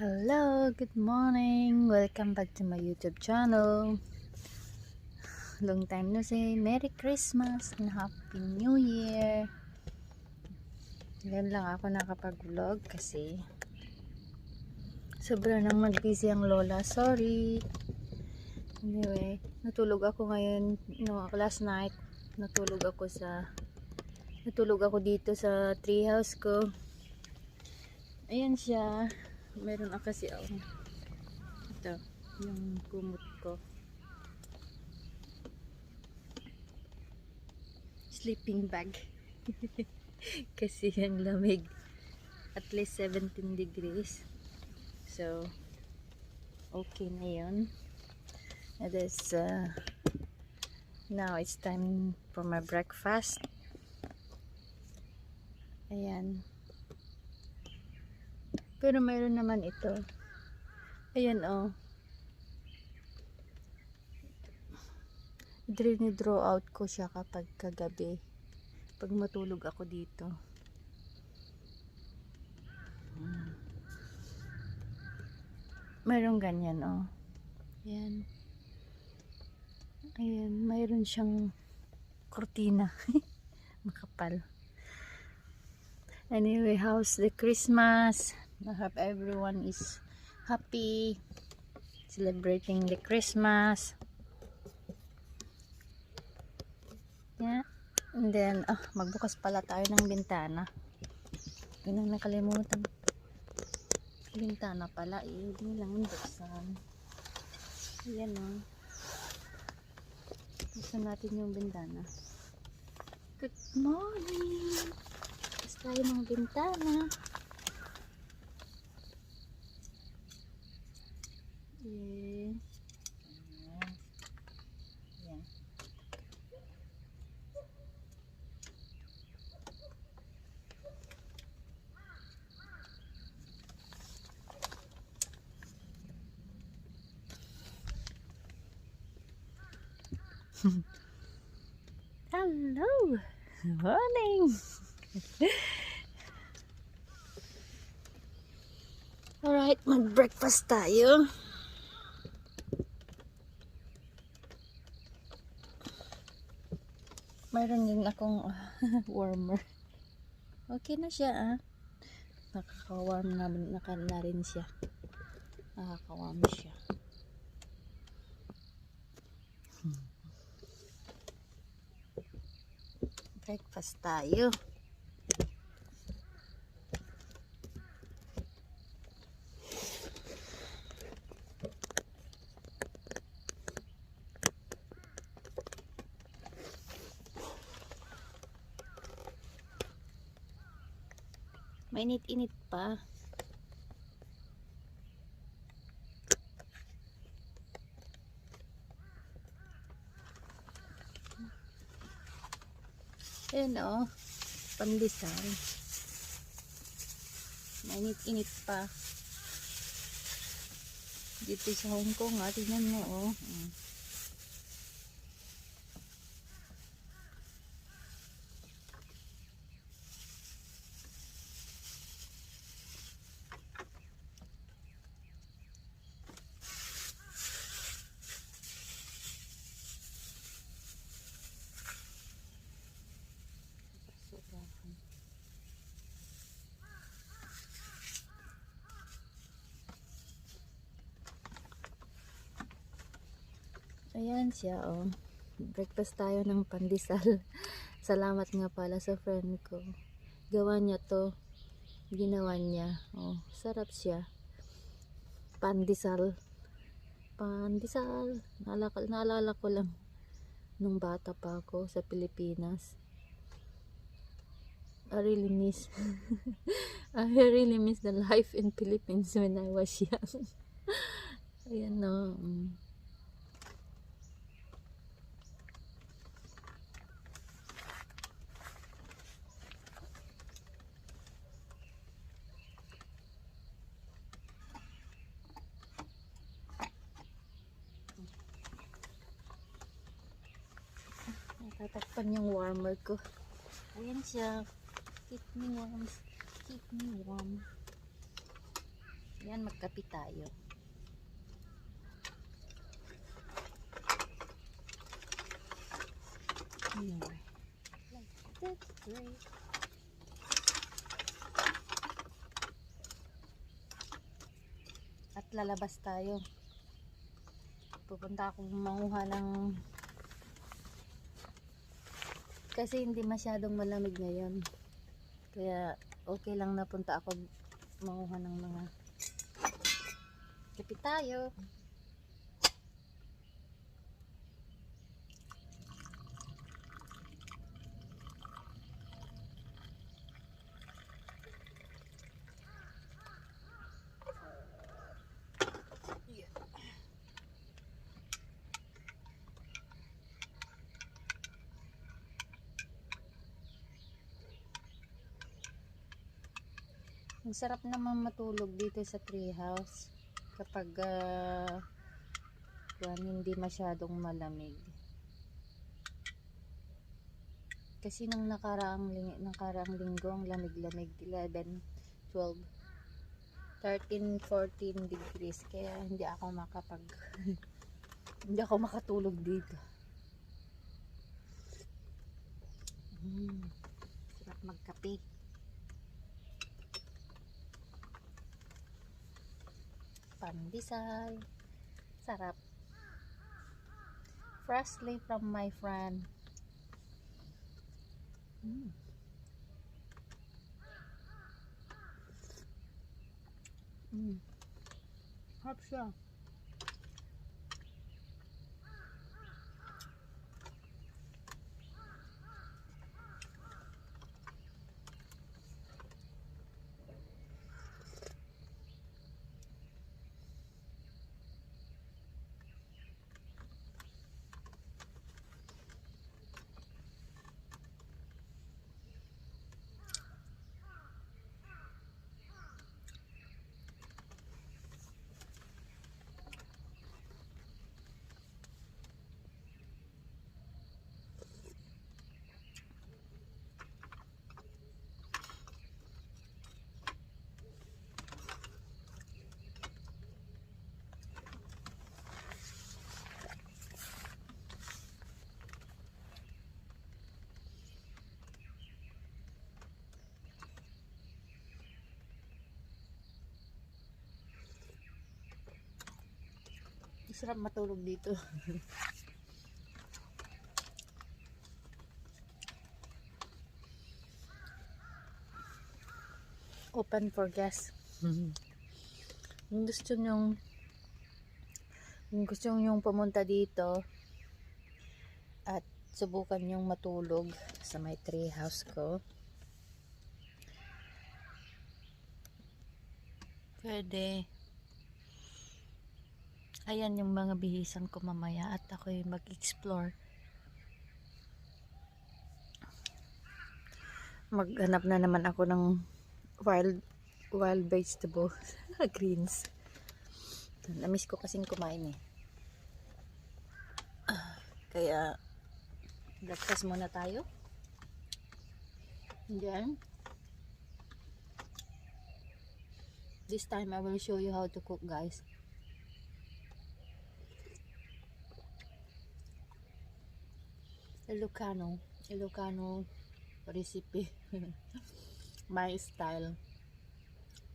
Hello, good morning. Welcome back to my YouTube channel. Long time no see. Merry Christmas and Happy New Year. Ngayon lang ako nakapag-vlog kasi sobra nang nag-busy ang lola. Sorry. Anyway, natulog ako ngayon. No, last night natulog ako dito sa treehouse ko. Ayan siya. Meron ako kasi ito, yung kumot ko. Sleeping bag. Kasi ang lamig. At least 17 degrees. So, okay na yun. It is, now it's time for my breakfast. Ayan. Pero mayroon naman ito. Ayan Draw out ko siya kapag kagabi. Pag matulog ako dito. Mayroon ganyan Ayan. Ayan, mayroon siyang kurtina. Makapal. Anyway, how's the Christmas? I hope everyone is happy celebrating the Christmas. Yeah. And then, magbukas pala tayo ng bintana. Yun ang nakalimutan. Bintana pala, hindi lang buksan. Ayan buksan natin yung bintana. Good morning! Bukas tayo ng bintana. Ayan. Hello! Morning! Alright, mag-breakfast tayo. Mayroon din akong warmer. Okay na siya Nakaka-warm na rin siya. Nakaka-warm siya. Breakfast tayo. Mainit-init pa. Ayan pandesal. Mainit-init pa. Dito sa Hong Kong tingnan mo Ayan siya breakfast tayo ng pandesal. Salamat nga pala sa friend ko. Gawa niya to. Ginawa niya. Sarap siya. Pandesal. Naalala ko lang nung bata pa ako sa Pilipinas. I really miss the life in Philippines when I was young. Ayan Tatakpan yung warmer ko. Ayan siya. Keep me warm. Keep me warm. Yan, magkape tayo. That's great. At lalabas tayo. Pupunta akong manguha ng, kasi hindi masyadong malamig ngayon. Kaya okay lang na punta ako manguha ng mga kape tayo. Ang sarap naman matulog dito sa treehouse kapag hindi masyadong malamig. Kasi nung nakaraang linggo ang lamig-lamig, 11, 12, 13, 14 degrees, kaya hindi ako hindi ako makatulog dito. Sarap magkape. Pandesal. Sarap. Freshly from my friend. Harap siya. Sarap matulog dito. Open for guests. Kung gusto nyong pumunta dito at subukan nyong matulog sa may treehouse ko, pwede. Ayan yung mga bihisan ko mamaya at ako'y mag-explore. Maghanap na naman ako ng wild vegetable greens. Namiss ko kasing kumain eh. Kaya breakfast muna tayo. And then this time I will show you how to cook, guys. Ilocano recipe. My style.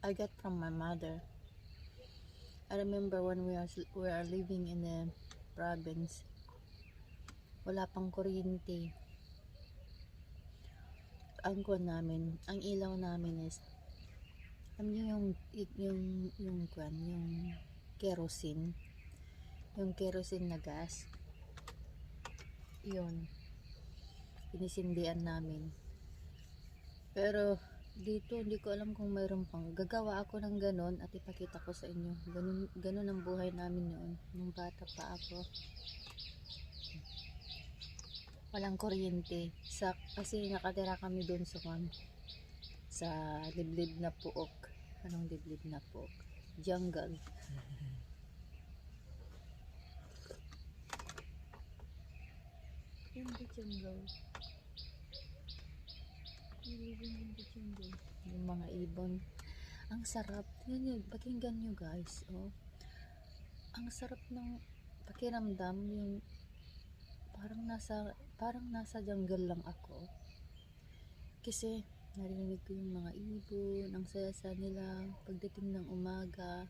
I got from my mother. I remember when we are living in the province. Wala pang kuryente. Ang ilaw namin is yung kerosene. Yung kerosene na gas. Yun. Pinisindihan namin. Pero dito hindi ko alam kung mayroon pang. Gagawa ako ng ganon at ipakita ko sa inyo. Ganon ang buhay namin noon nung bata pa ako. Walang kuryente kasi nakatira kami doon sa liblib na puok. Anong liblib na puok? Jungle. In the jungle. Living in the jungle. Yung mga ibon. Ang sarap. Tingnan nyo, pakinggan nyo guys. Oh. Ang sarap ng pakiramdam, yung parang nasa jungle lang ako. Kasi narinig ko yung mga ibon, ang saya-saya nila pagdating ng umaga.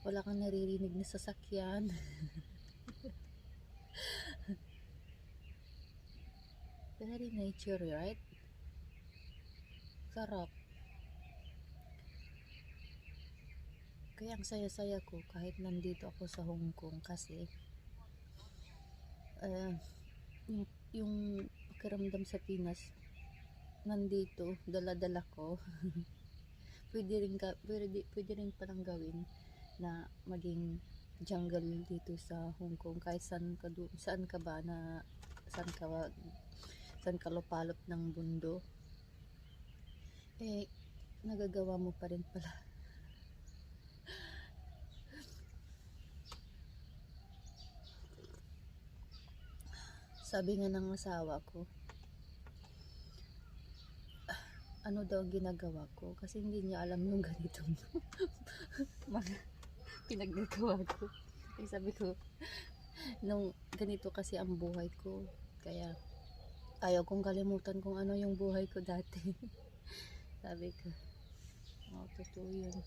Wala kang naririnig na sasakyan. Very nature, right? Sarap. Kaya ang saya-saya ko kahit nandito ako sa Hong Kong kasi uh, yung pakiramdam sa Pinas nandito, dala-dala ko. Pwede rin palang gawin na maging jungle dito sa Hong Kong kahit saan ka ba na saan ka lupalop ng bundok nagagawa mo pa rin pala. Sabi nga ng asawa ko, ano daw ang ginagawa ko kasi hindi niya alam yung ganitong mga pinaggagawa ko. Sabi ko, nung ganito kasi ang buhay ko, kaya ayaw kong kalimutan kung ano yung buhay ko dati. Sabi ko, totoo yun.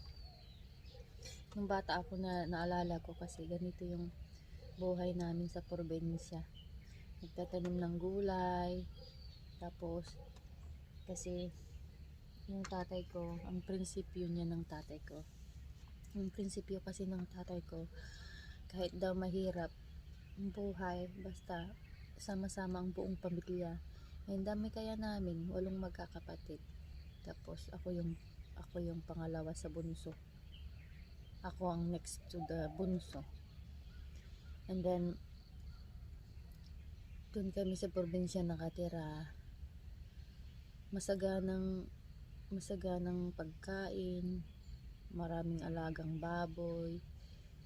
Nung bata ako naalala ko kasi ganito yung buhay namin sa probinsya. Nagtatanim ng gulay, tapos kasi yung tatay ko, ang prinsipyo niya ng tatay ko. Yung prinsipyo kasi ng tatay ko, kahit daw mahirap ang buhay, basta sama-sama ang buong pamilya. Ang dami kaya namin, 8 magkakapatid. Tapos ako yung pangalawa sa bunso. Ako ang next to the bunso. And then doon kami sa probinsya nakatira. Masaganang pagkain, maraming alagang baboy,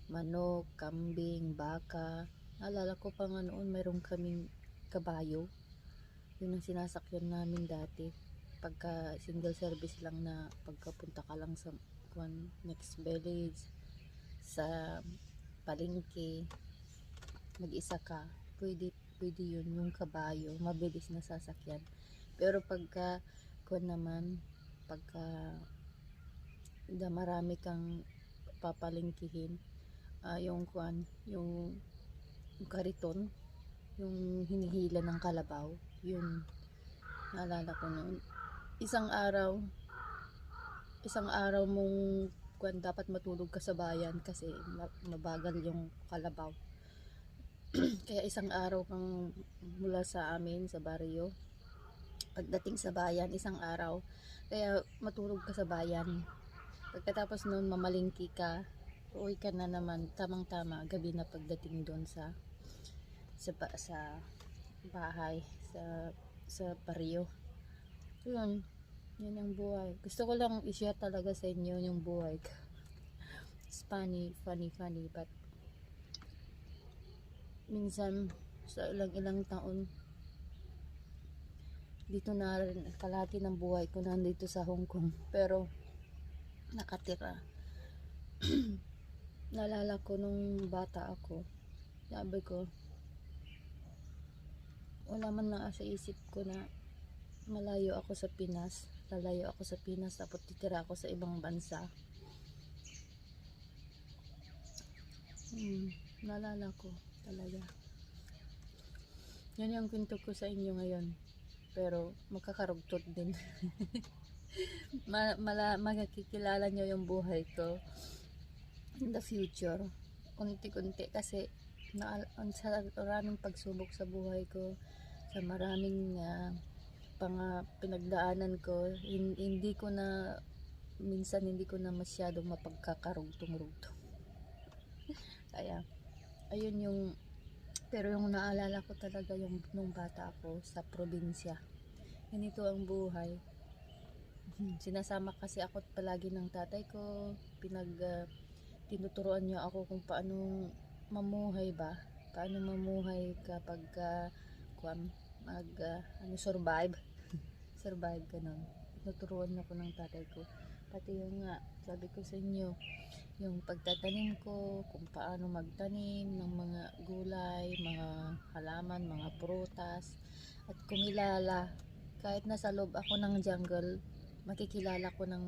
manok, kambing, baka. Naalala ko pa nga noon mayroong kaming kabayo. Yun ang sinasakyan namin dati. Pagka single service lang na pagkapunta ka lang sa next village, sa palengke, mag-isa ka, pwede yun, yung kabayo, mabilis na sasakyan. Pero pagka marami kang papalengkihin, yung kariton, yung hinihila ng kalabaw, yun naalala ko noon. Isang araw mong dapat matulog ka sa bayan kasi mabagal yung kalabaw. Kaya isang araw kang mula sa amin sa baryo, pagdating sa bayan isang araw, kaya matulog ka sa bayan. Pagkatapos noon mamalingki ka, uwi ka na naman tamang-tama gabi na pagdating doon sa bahay, sa baryo. Yun ang buhay. Gusto ko lang i-share talaga sa inyo yung buhay ko. It's funny, but minsan sa ilang taon dito na rin kalahati ng buhay ko nandito sa Hong Kong, pero nakatira. Naalala ko nung bata ako, sabi ko, wala man lang sa isip ko na lalayo ako sa Pinas, tapos titira ako sa ibang bansa. Naalala ko talaga. Yan yung kwento ko sa inyo ngayon, pero magkakarugtod din. Magkikilala nyo yung buhay ko in the future, unti-unti, kasi sa maraming pagsubok sa buhay ko, sa maraming pinagdaanan ko, minsan hindi ko na masyadong mapagkakarugtong-rugtong. Kaya ayun pero yung naalala ko talaga yung nung bata ako sa probinsya, ganito ang buhay. Sinasama kasi ako palagi ng tatay ko, tinuturuan niya ako kung paano mamuhay kapag survive ganun. Tinuturuan ako ng tatay ko Pati yung nga, sabi ko sa inyo, yung pagtatanim ko, kung paano magtanim ng mga gulay, mga halaman, mga prutas, at kumilala, kahit nasa loob ako ng jungle, makikilala ko ng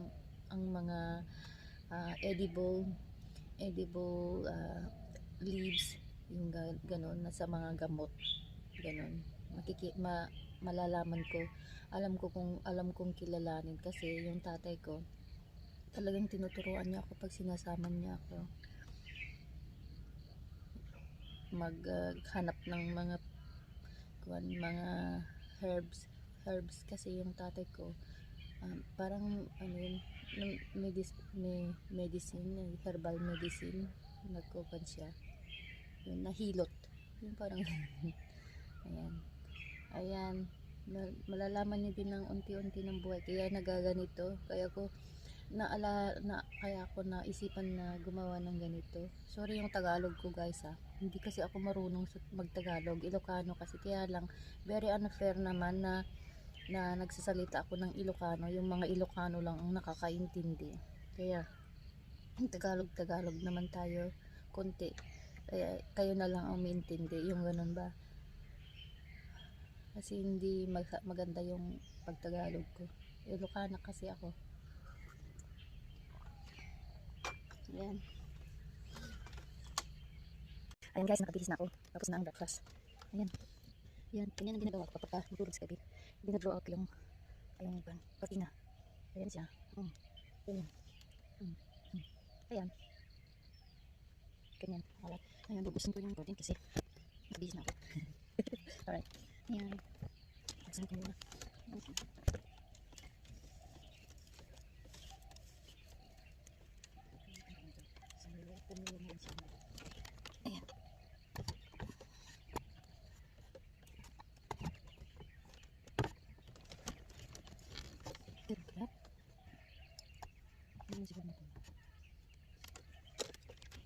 ang mga edible leaves, yung ganon, na sa mga gamot, ganon, malalaman ko, alam kong kilalanin kasi yung tatay ko talagang tinuturuan niya ako pag sinasama niya ako maghanap ng mga herbs kasi yung tatay ko parang ano yun, medicine, herbal medicine, nagkukan siya, yun, nahilot, yung parang ayan, ayan, malalaman niyo din ng unti-unti ng buhay, kaya nagaganito, kaya ako naisipan na gumawa ng ganito. Sorry yung Tagalog ko guys hindi kasi ako marunong magtagalog, Ilocano kasi, kaya lang very unfair naman na nagsasalita ako ng Ilocano, yung mga Ilocano lang ang nakakaintindi, kaya Tagalog naman tayo konti, kaya kayo na lang ang maintindi, yung ganun ba, kasi hindi maganda yung pagtagalog ko, Ilocana kasi ako. Ayan. Ayan guys, nakabihis na ako. Tapos na ang breakfast. Ayan. Ayan, ganyan ang ginagawa ko kapag matulog sa gabi. Dinadraw out yung patina. Ayan siya. Ganyan. Ayan. Ganyan. Alright. Ayan, bubusin ko yung protein kasi nakabihis na ako. Alright. Ayan. Pagsan ko muna. Ayan. Hirap. Ayan siguro natin.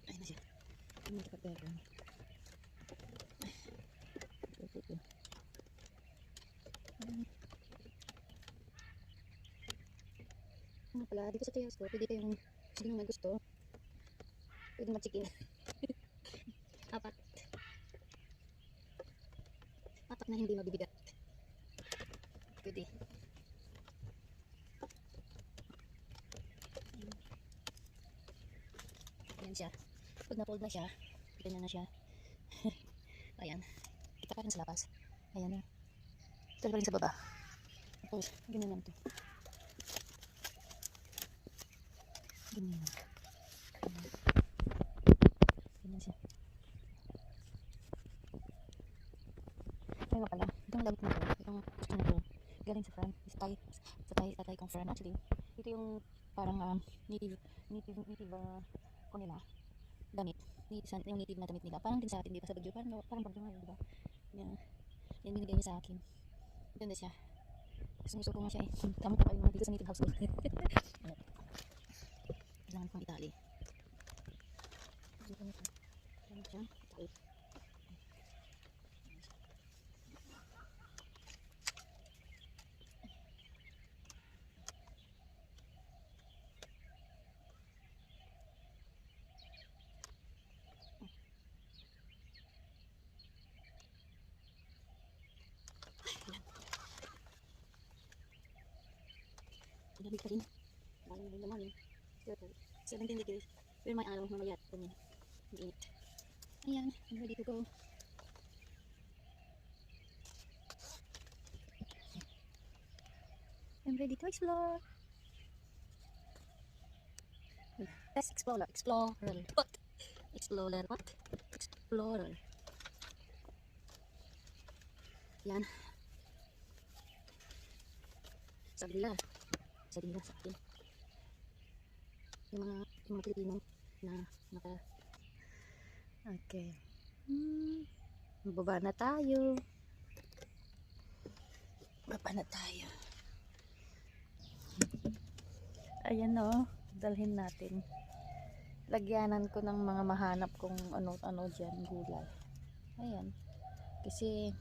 Ayan na siya. Ayan na kapag gagawin. Ano pala, dito sa tuyas ko, pwede kayong sino na gusto. Pwede mag-chicken. Apat na hindi mabibigat. Pwede. Ayan siya. Pag na-fold na siya, ganyan na siya. Ayan. Kita pa rin sa labas. Ayan na. Ito pa rin sa baba. Tapos, ganyan lang ito. Ganyan. Ganyan siya. Ayun pala. Itong damit na ito. Itong gusto na ito. Galing sa friend. Tatay kong friend. Actually, ito yung parang native ko nila. Damit. Yung native na damit nila. Parang din sa atin, di ba? Sa Bagyo. Parang Bagyo nga, di ba? Yan binigay niya sa akin. Ganda siya. Gusto ko nga siya eh. Tama-tama yung mga dito sa native household. Kailangan kong itali. Kailangan siya. Itali. Lamig pa rin. Lalo na rin naman eh. 17 degrees. Pero may araw mamaya. Ganyan. Mag-init. Ayan. I'm ready to go. I'm ready to explore. Let's explore. What? Explorer. What? Explorer. Yan. Sabi nila sa akin. Yung mga Pilipino na okay. Baba na tayo. Ayan o. Dalhin natin. Lagyanan ko ng mga mahanap kung ano dyan, gulay. Ayan. Kasi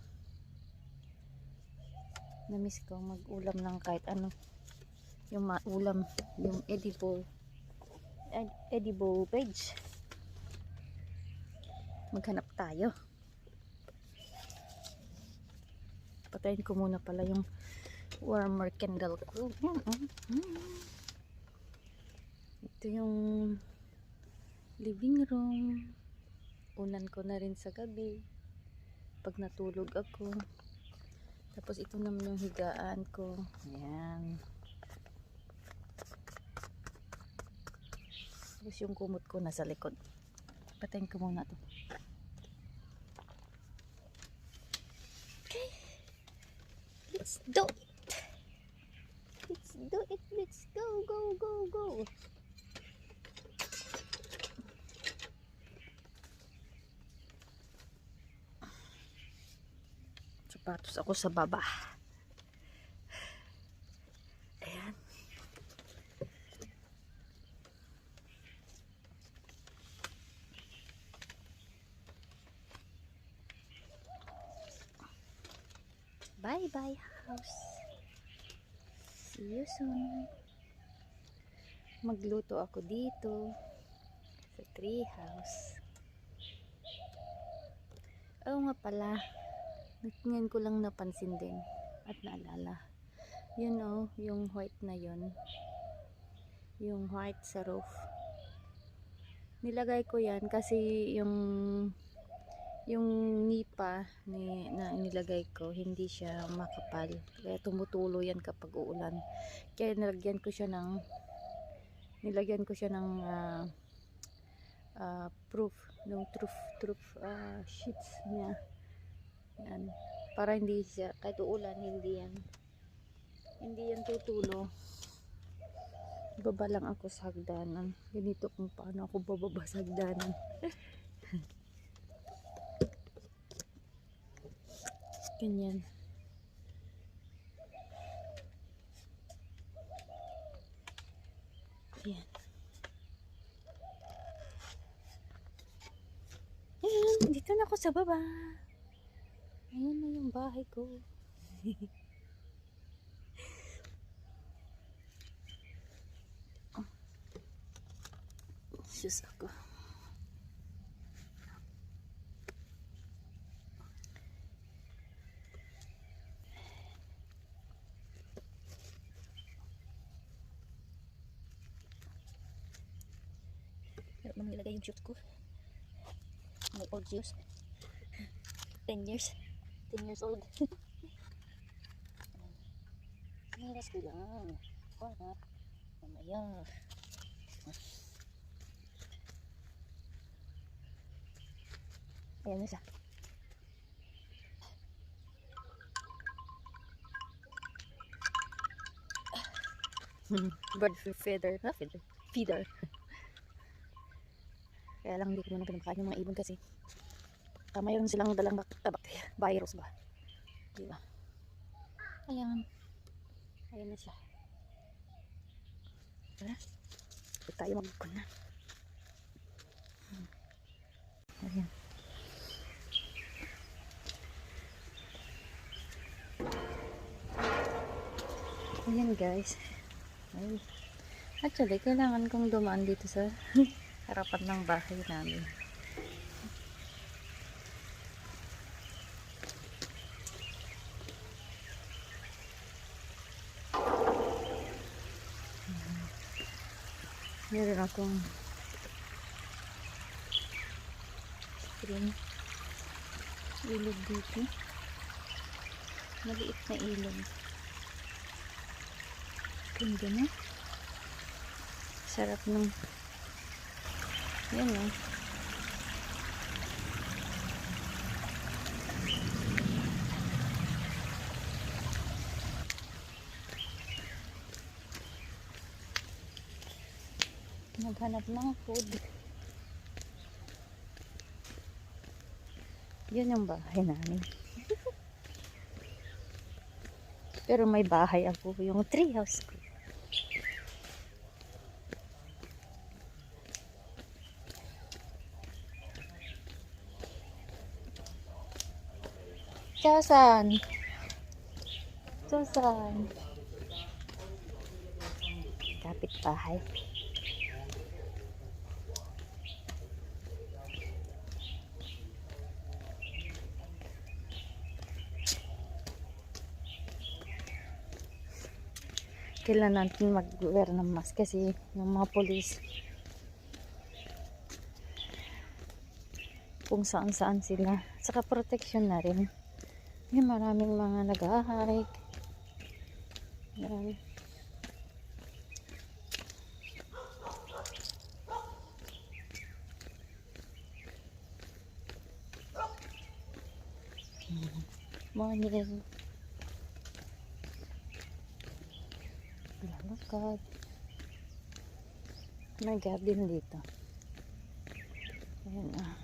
namiss ko mag-ulam ng kahit ano. yung ulam, yung edible veg. Maghanap tayo. Patayin ko muna pala yung warmer candle ko. Ito yung living room. Unan ko na rin sa gabi pag natulog ako. Tapos ito naman yung higaan ko. Ayan. Tapos yung kumot ko nasa likod. Patayin ko muna to. Okay. Let's do it. Let's do it. Let's go, go, go, go. Sapatos ako sa baba. Ayan. Bye bye house. See you soon. Magluto ako dito sa tree house. Oo nga pala, ngayon ko lang napansin din at naalala. Yun oh, yung white na yun. Yung white sa roof. Nilagay ko yan kasi yung nipa na nilagay ko, hindi siya makapal. Kaya tumutulo yan kapag uulan. Kaya nilagyan ko siya ng proof, yung truff sheets niya. Yan. Para hindi siya, kahit uulan, hindi yan tutulo. Baba lang ako sa hagdanan. Ganito kung paano ako bababa sa hagdanan. Ganyan. Ayan. Ayan, dito na ako sa baba. Ayan na yung bahay ko. Shoes ako. Pero man nilagay yung shoes ko. May old shoes. 10 years old. Miras ko lang. Para mamaya. Ayan na siya. Bird feeder. Feeder. Kaya lang hindi ko naman pinapakain yung mga ibon kasi mayroon silang dalang virus ba. Diba? Ayan. Ayan na siya. Tara. Ito tayo mag-bukon na. Ayan. Ayan guys. Ay. Actually, kailangan kong dumaan dito sa harapan ng bahay namin. Meron akong screen ilog dito. Maliit na ilog. Ganda na. Sarap ng yan o. Naghanap ng food. Yun yung bahay namin. Pero may bahay ako, yung tree house ko. Chosan. bahay. Kailan natin mag-wear ng mask kasi yung mga police kung saan-saan sila. Saka protection na rin. May maraming mga nag-hike. Yan. Morning. Lalakad. May garden dito. Ayan ah.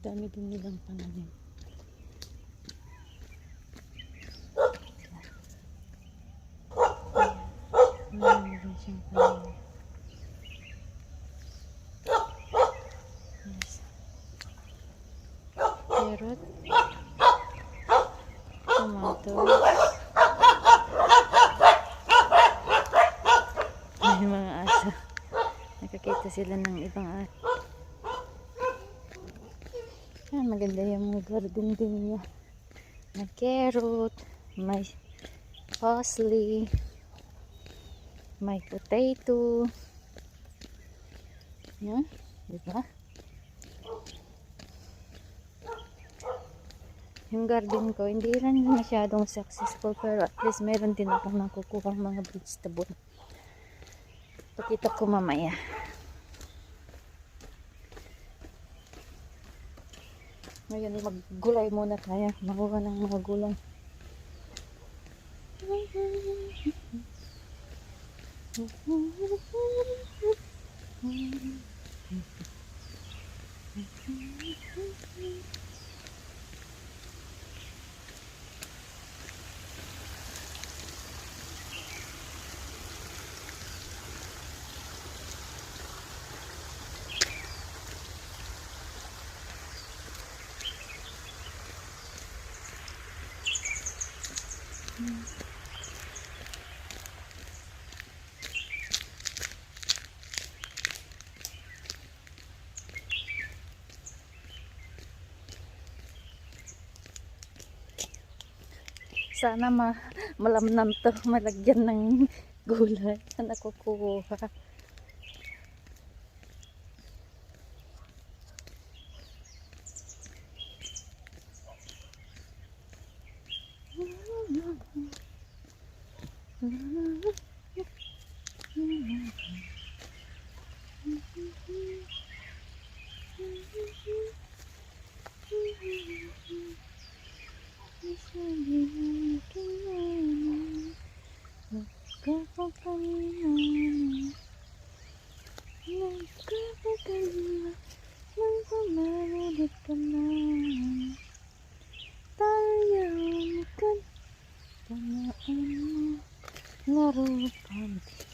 Dami din nilang pananim. Marami din siyang pananim. Yes. Carrot. Tomato. May mga aso. Nakakita sila ng ibang aso. Yan, maganda yung mga garden din niya. May carrot, may parsley, may potato. Yan, diba? Yung garden ko, hindi rin masyadong successful, pero at least meron din akong nakukuha mga vegetable. Pakita ko mamaya. Ngayon, maggulay muna tayo. Makuha ng mga gulay. Sana malamnam to, malagyan ng gulay na nakukuha.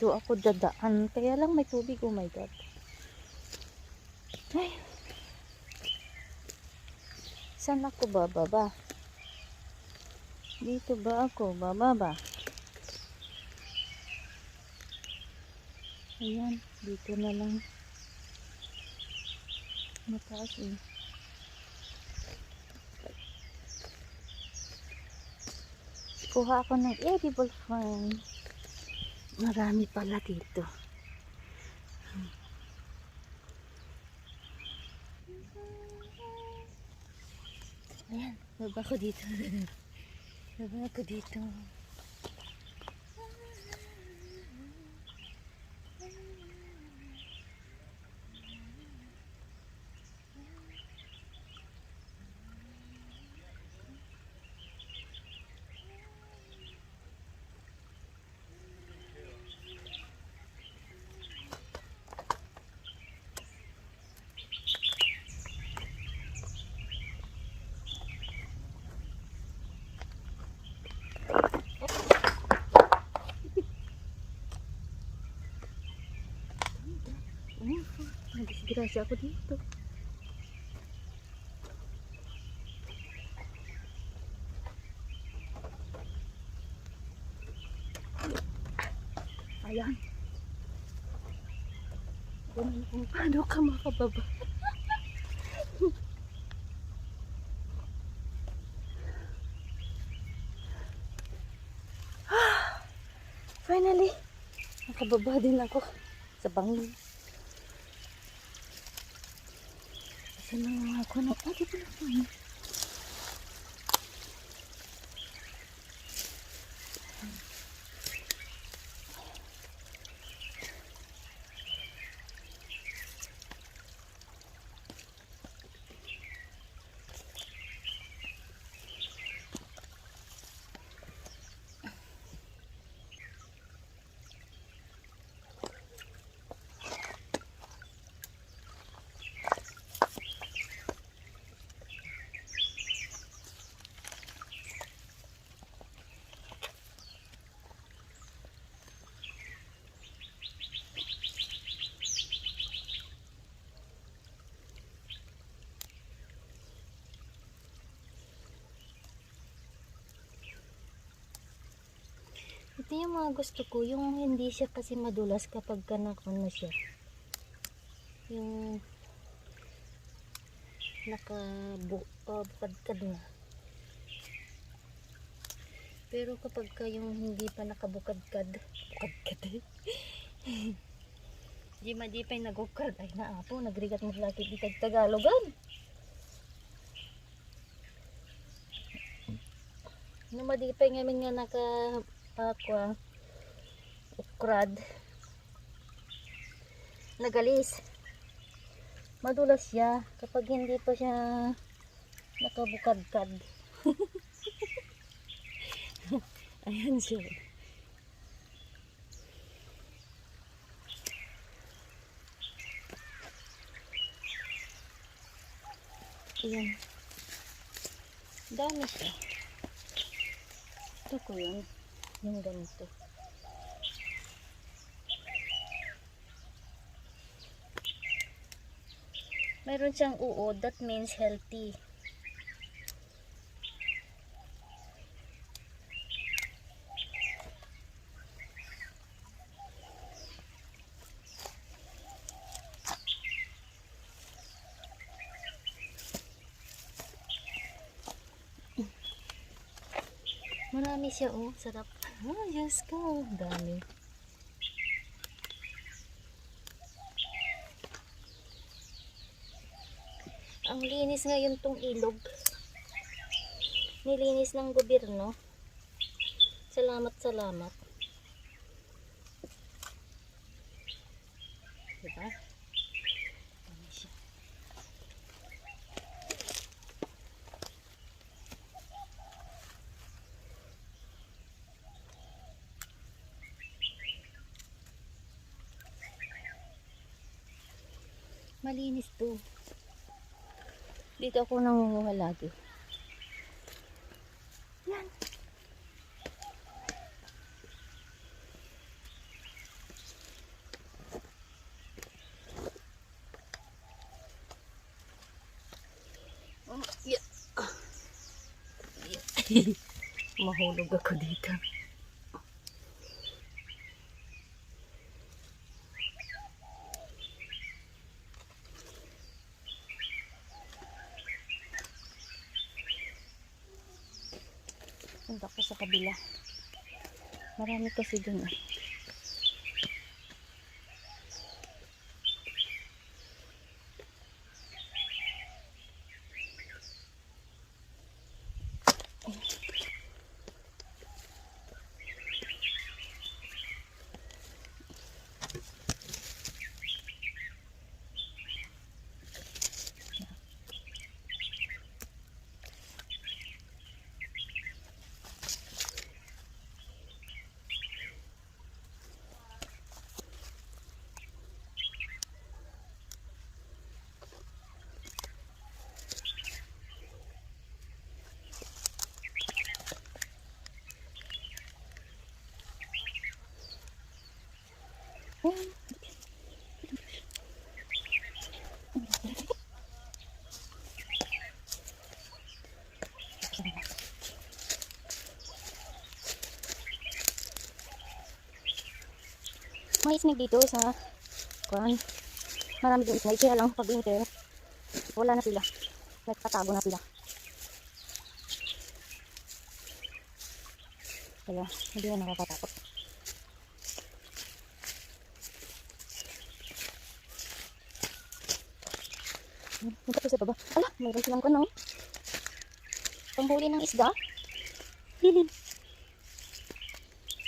Dito ako dadaan, kaya lang may tubig. Oh my god. Ay, saan ako bababa? Dito ba ako bababa? Ayan, dito na lang. Mataas eh. Kuha ako ng edible fern. Marami pala dito. Ayan, baba ko dito. Baba ko dito. Nagdisgrasya ako dito. Ayan. Ganun kung paano ka makababa. Finally, nakababa din ako sa bangin. Kasi nang ako ng dito na bangin. Ito yung mga gusto ko, yung hindi siya kasi madulas kapag kanakon na siya. Yung nakabukadkad na. Pero kapag yung hindi pa nakabukadkad, di pa yung nagukad, ay naapo, nagrigat mo laki di Tagalogan. Namadipay ngamin nga naka ukrad nagalis, madulas siya kapag hindi pa siya nakabukadkad. Ayan siya. Ayan, dami siya. Ito ko yun, yung ganito. Mayroon siyang uod, that means healthy. Marami siya, oh, sarap. Oh, yes ko, dami. Ang linis ngayon tong ilog. Nilinis ng gobyerno. Salamat, salamat. Diba? Dami siya. Malinis to. Dito ako nangunguha lagi. Yan. Oh, yeah. Mahulog ako dito. Punta ko sa kabila. Marami kasi dun. mga snake dito sa kuan. Marami din snake, kaya lang pag winter, wala na sila. Nagtatago na sila. Kaya hindi na nakakatakot. Punta ko sa baba. Ala, mayroon silang kuno. Panghuli ng isda. Lilin.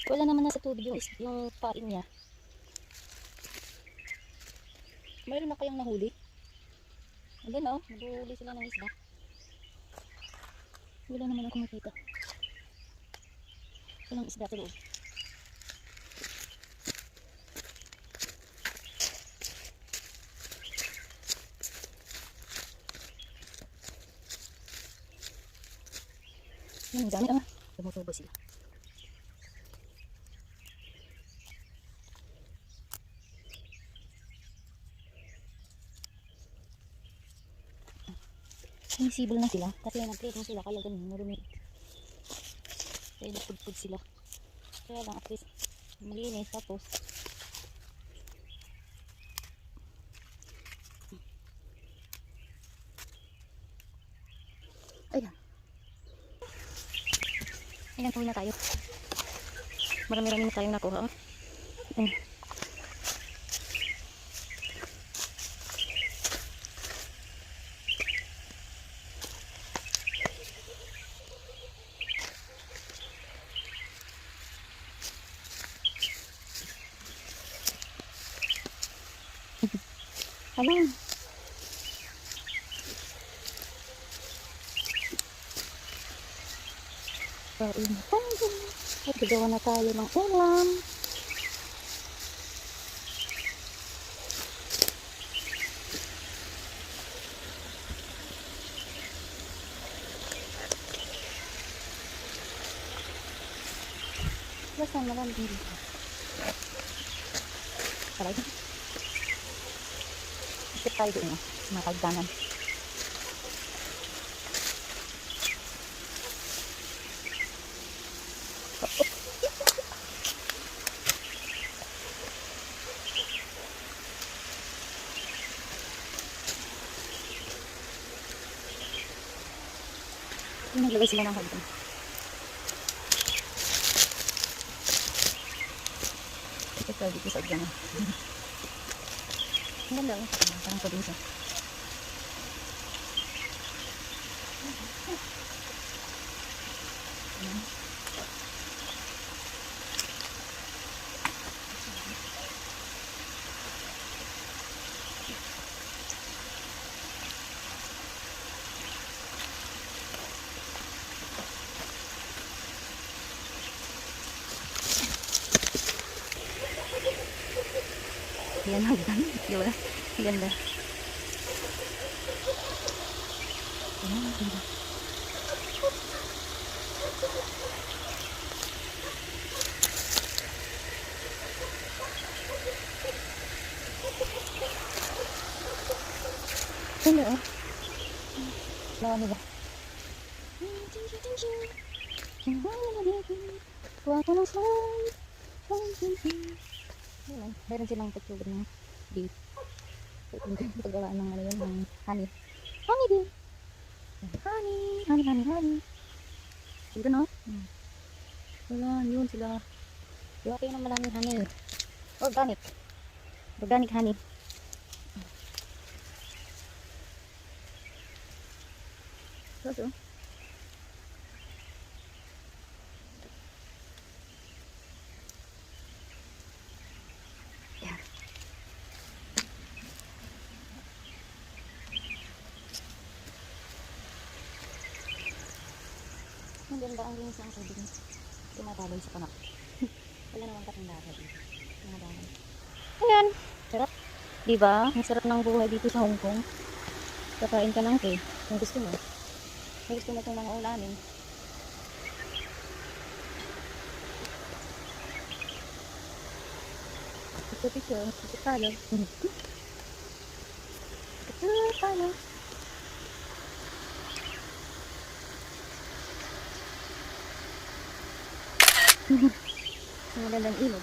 Wala naman nasa tubig yung pain niya. Mayroon na kayang nahuli? Ayan o, naghuli sila ng isda. Wala naman akong makita. Walang isda sa loob. Yan, ang dami ah. Tumutubo sila. Sinisibol na sila. Kasi nag-create sila kaya ganun, marumi. Kaya napudpud sila. Kaya lang at least malinis. Tapos ayan. Ayan, uwi na tayo. Marami-rami na tayong nakuha. Ayan. Ayan. Kain na tayo. At gagawa na tayo ng ulam. Basta marami din dito. Taray. Ikit tayo doon, mga kagdanan. Naglagay sila ng hagdan. Ito dito sa hagdan. Ang ganda oh. Parang probinsya. Yan hagdan. Diba? Ang ganda. Ayan, ang ganda. Ganda oh. Lawa nila. Meron silang pagsugar ng beef. Paggawa ng ano yun, ng honey. Honey bee. Honey. Ito no? Wala, yun sila. Gawa kayo ng maraming honey. Organic honey. So. Ang ganda ang linis ng tubig. Tumataloy sa kanak. Wala naman katandara dito. Mga dahon. Ayan. Sarap. Diba? Ang sarap ng buhay dito sa Hong Kong. Kakain ka ng cake. Kung gusto mo. Kung gusto mo itong mga ulamin. Picture. Picture tayo. Picture tayo. Ang magandang ilog.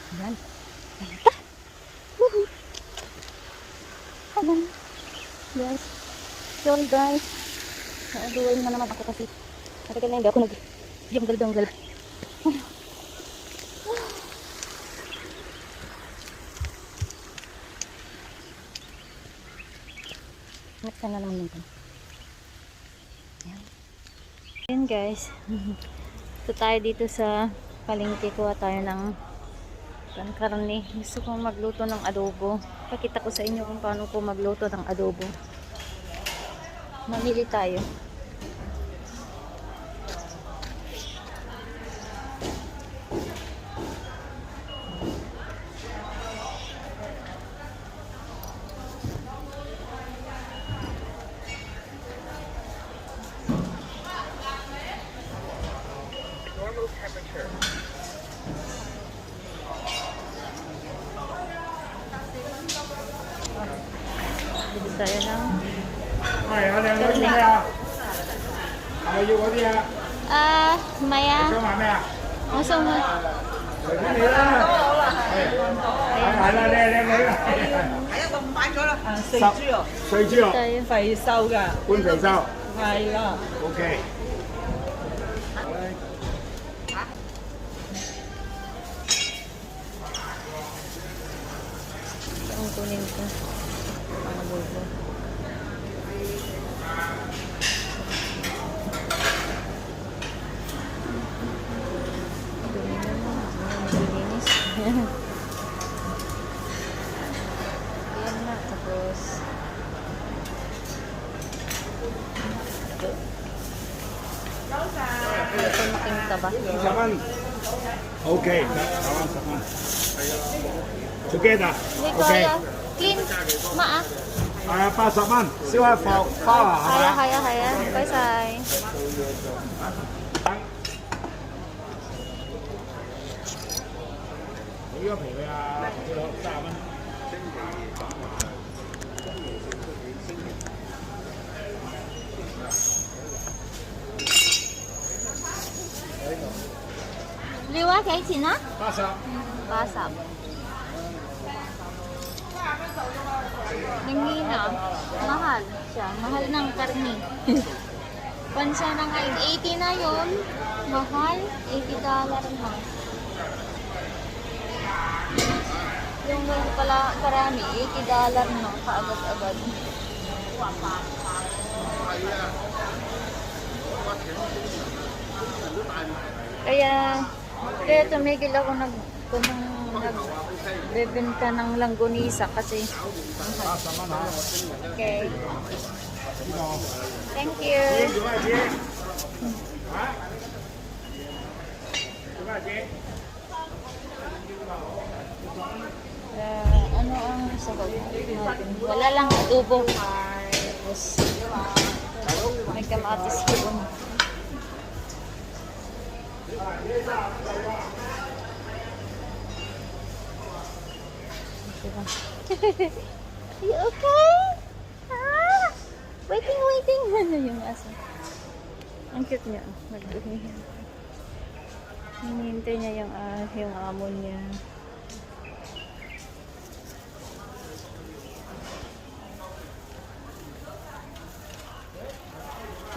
Yan. Ito. Woohoo! Ayan. Guys. Sorry guys. Naaduin na naman ako kasi matagal na hindi ako nag-danggal-danggal. Next na naman yun. Ayan. Ayan guys. Ito tayo dito sa palengke. Kuha tayo ng karne. Gusto kong magluto ng adobo. Pakita ko sa inyo kung paano ko magluto ng adobo. Mamili tayo. Bili tayo ng karne. 係要嗰啲啊， 唔係啊， 想買咩啊？ 我送佢。 隨便你啦，係啦，靚女啦，係一個五擺咗啦，四十豬肉，碎豬肉， tayo. 肥瘦㗎，半肥瘦係啦。 ，OK。 Ang kunin ko. Ang adobo. Dumi naman. Nilinis. Ayan na. Tapos ito makinta ba? 10蚊，OK，得10蚊10蚊，together， Hindi OK， kaya. Clean. Ma ah. 係啊80蚊，燒一放花啊，係 Kaya, 嘛？ kaya, kaya. Bye-bye. 呢個皮佢啊，要30蚊。 Liwa kay China? 80， Pasap. Nangina. Mahal siya. Mahal ng karni. Pansa na ngayon. 80 na yun. Mahal. $80 na. Yung pala karami, $80 na. Kaagad-agad. Kaya tumigil ako nagbebenta ng langgonisa kasi okay. Thank you. 幾塊錢？嚇？幾塊錢？ Ano ang sabaw natin? Wala lang adobo. Tapos may kamatis doon. Are you okay? Ah! Waiting, waiting. Ano yung aso? Ang cute niya. Hinihintay niya yung amo niya.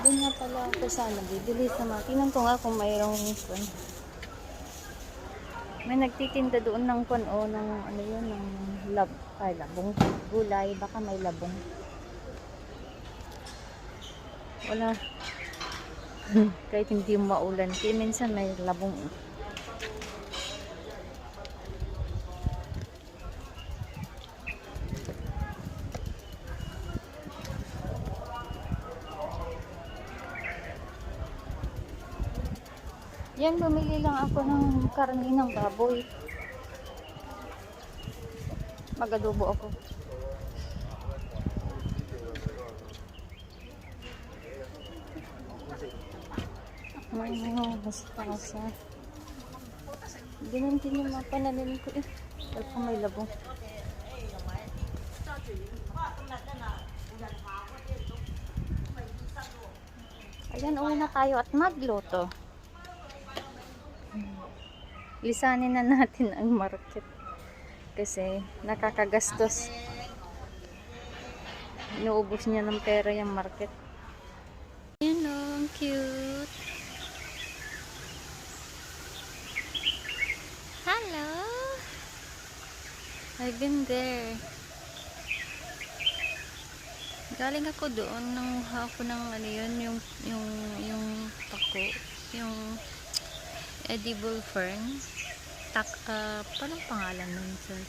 Doon nga pala ako sana bibili sa mga. Tingnan ko nga kung mayroong kwan. May nagtitinda doon ng kwan o ng ano yun, ng labong. Gulay, baka may labong. Wala. Kahit hindi maulan. Kaya minsan may labong. Yan, bumili lang ako ng karne ng baboy. Mag-adobo ako. Basta. Ganun din yung mga pananin ko eh. Dahil pa may labong. Ayan, uwi na tayo at magluto. lisanin na natin ang market. Kasi nakakagastos. Inuubos niya ng pera yung market. Ayan o, ang cute. Hello! I've been there. Galing ako doon, nanguha ako ng ano yun, yung pako, yung edible fern. Paano pangalan nun sa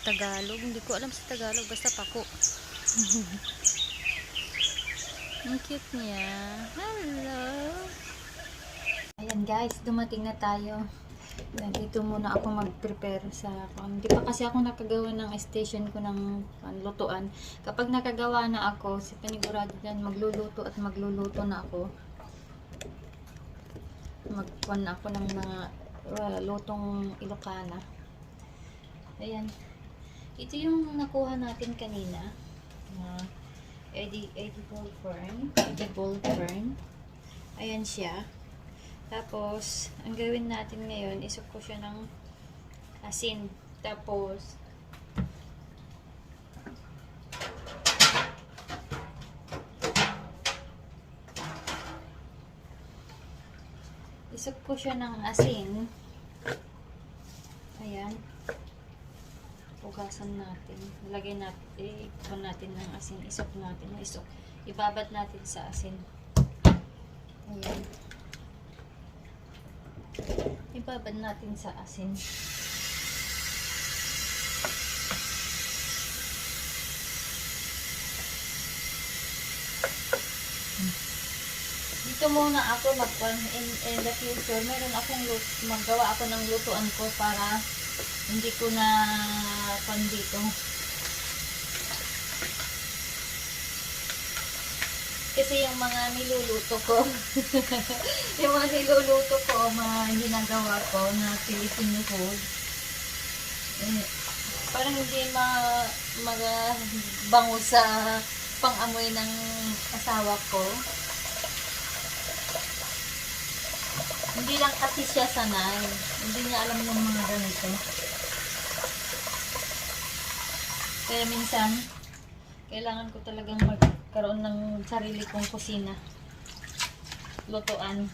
Tagalog? Hindi ko alam sa Tagalog, basta pako. Ang cute niya. Hello! Ayan guys, dumating na tayo. Dito muna ako mag-prepare sa hindi pa kasi ako nakagawa ng station ko ng lutuan. Kapag nakagawa na ako, si panigurado dyan, magluluto at magluluto na ako. Magkuhan na ako ng mga lutong Ilocana. Ayan. Ito yung nakuha natin kanina. Edible fern. Ayan siya. Tapos, ang gawin natin ngayon, isok ko siya ng asin. Tapos, isok ko siya ng asin. Ayan. Ugasan natin. Lagay natin, ikon natin ng asin. Isok natin. Ibabad natin sa asin. Ayan. Ibabad natin sa asin. Dito muna ako in the future. Meron akong magawa ako ng lutuan ko para hindi ko na dito. Kasi yung mga niluluto ko yung mga niluluto ko, mga ginagawa ko na Filipino food, parang hindi magabango sa pang-amoy ng asawa ko. Hindi lang kasi siya sanay, hindi niya alam yung mga ganito. Kaya minsan kailangan ko talagang magkaroon ng sarili kong kusina, lutuan.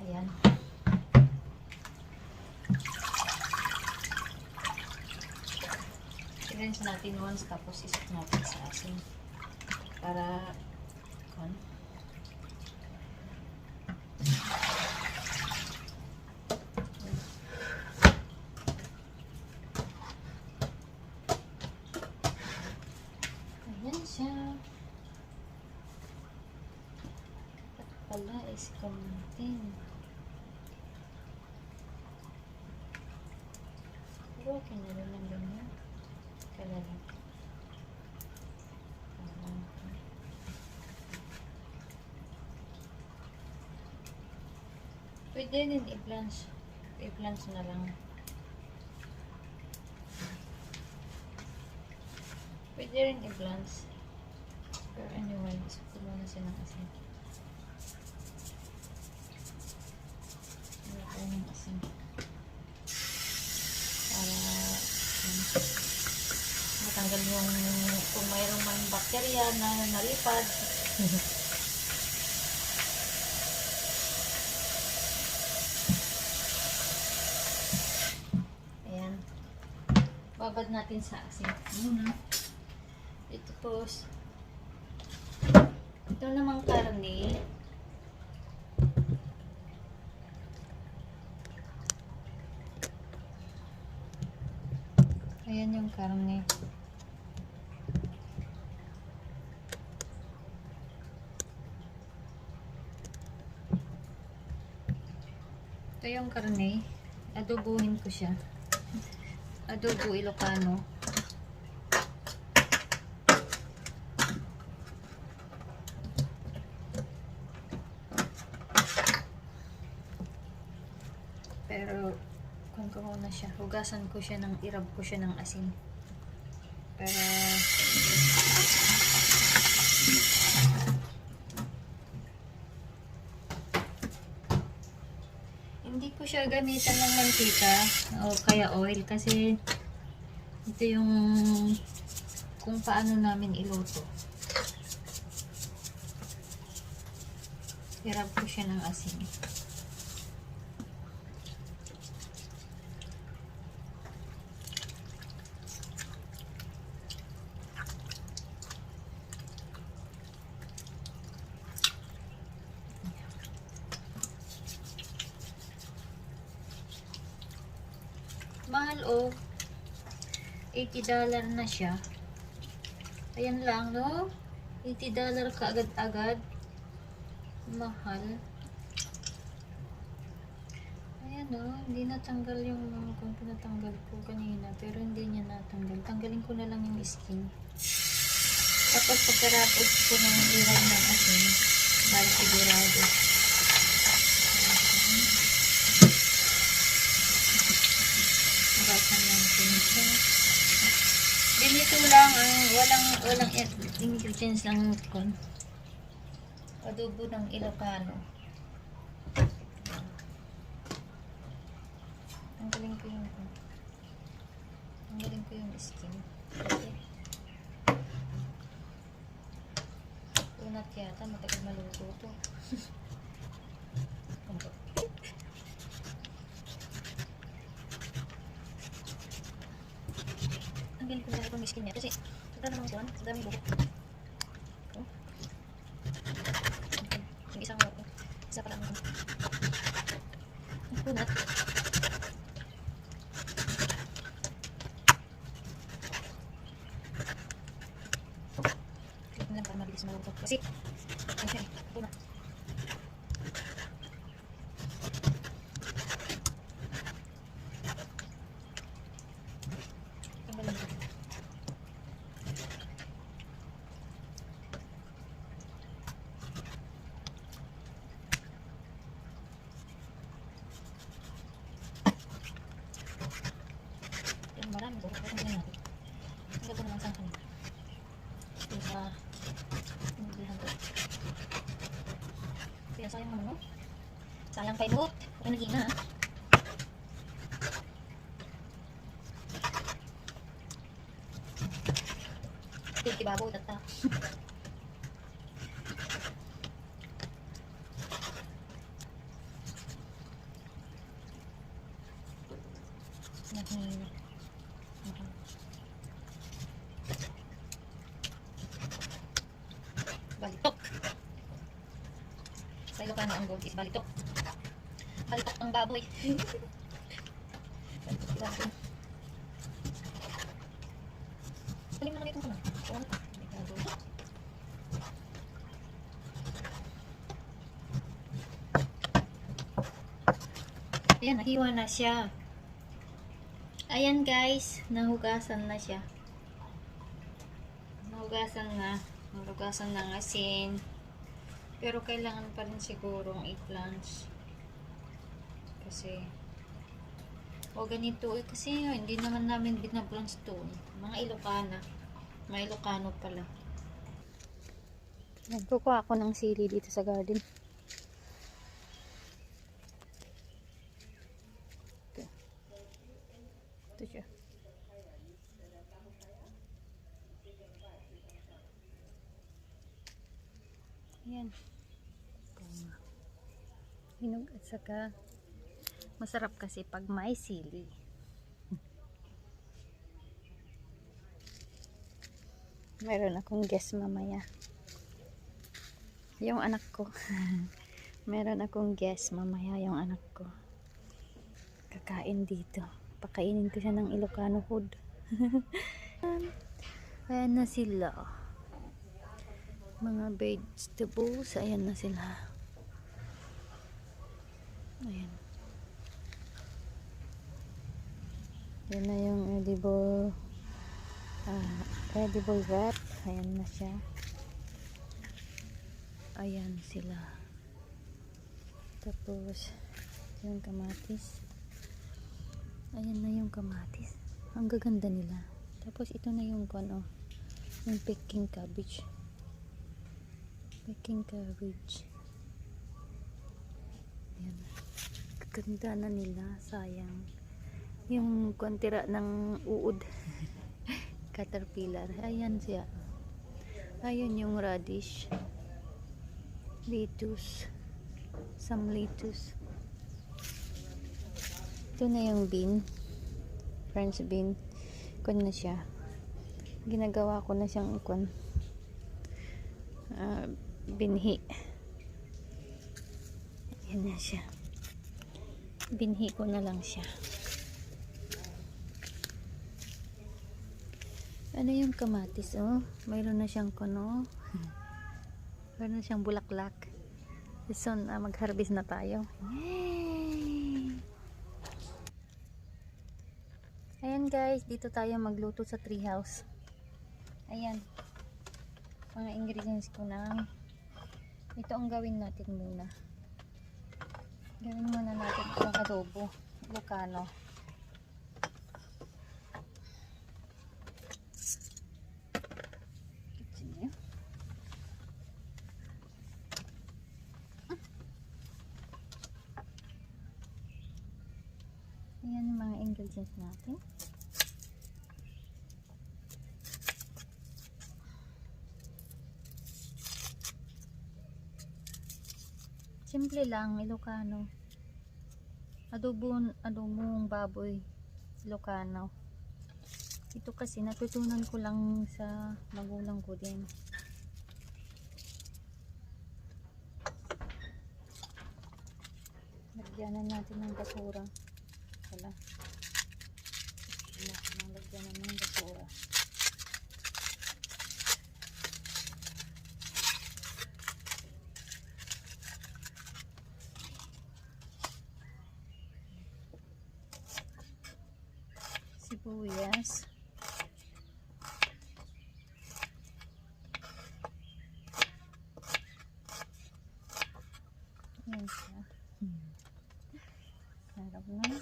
Ayan. I-rinse natin once, tapos isok natin sa asin para ayan siya. At pala, isikam natin. Pero okay na rin ang ganyan. Kalala. Pwede din i-blanch. I-blanch na lang. Pwede rin i-blanch. Pero anyway, isip ko muna siya ng asin. Wala tayo ng asin. Para matanggal yung kung mayroong mga bakterya na nalipad. Ayan. Babad natin sa asin muna. Ito po. Ito namang karne. Ayan yung karne. Ito yung karne. Adobuhin ko siya. Adobo Ilocano. Pero kung ko muna siya, hugasan ko siya irab ko siya ng asin. Para Hindi ko siya gamitan ng mantika o kaya oil kasi ito yung kung paano namin iluto. Hirap ko siya ng asin. Mahal oh. $80 na siya. Ayan lang no. $80 ka agad-agad. Mahal. Ayan oh. Hindi natanggal yung kung pinatanggal ko kanina. Pero hindi niya natanggal. Tanggalin ko na lang yung skin. Tapos pagkarapos ko ng iwan ng asin. Balik sigurado. Bawasan natin siya. Ganito lang ang walang ingredients lang kon. Adobo ng Ilocano. Tanggalin ko yung skin. Okay. Unat yata matagal maluto to. Tanggalin ko na yung skin niya kasi sobrang naman kuwan, ang daming buhok. Oh. Yung isa pa lang ang kunat. Click na lang para mabilis maluto kasi ano siya eh, kunat. Tanggalin ko. Maraming buhok. Tanggalin natin. Tanggal ko naman sa kanila. Diba? Tanggalin ko. Kaya sayang naman, no? Sayang kay Lot. Okay na gina, ha? Pilki baboy, tata. Nahihina. Balitok. Sa Ilocano ang gold is balitok. Balitok ang baboy. Balitok si baboy. Kunin mo na itong kamay. Kunin mo. Ayan, nahiwa na siya. Ayan guys, nahugasan na siya. Nahugasan ng asin. Pero kailangan pa rin sigurong i-plunge. Kasi ganito kasi hindi naman namin binaplunge to. Mga Ilocano pala. Nagkukuha ako ng sili dito sa garden. Ito siya. Ayan. Hinog at saka masarap kasi pag may sili. Meron akong guest mamaya. Yung anak ko. Meron akong guest mamaya yung anak ko. Kakain dito. Pakainin ko siya ng Ilocano food. Ayan na sila. Mga vegetables. Ayan na sila. Ayan. Yan na yung edible wrap. Ayan na siya. Ayan sila. Tapos yung kamatis. Ayan na yung kamatis. Ang gaganda nila. Tapos ito na yung yung Peking cabbage. Peking cabbage. Ayan. Ganda na nila, sayang. Yung kontira ng uod. Caterpillar. Ayan siya. Ayun yung radish. Lettuce. Some lettuce. Ito na yung bean. French bean. Kun na siya. Ginagawa ko na siyang binhi. Ayan na siya. Binhi ko na lang siya. Ano yung kamatis, oh? Mayroon na siyang kuno. Mayroon na siyang bulaklak. So, mag-harvest na tayo. Yay! Ayan guys, dito tayo magluto sa treehouse. Ayan. Mga ingredients ko na. Ito ang gawin natin muna. Gawin muna natin itong adobo. Ilocano. Ayan yung mga ingredients natin. Simple lang, Ilocano. Adobong baboy, Ilocano. Ito kasi natutunan ko lang sa magulang ko din. Lagyanan natin ng basura. Wala. Lagyanan ng basura. Sibuyas. Ayan siya. Sarap na.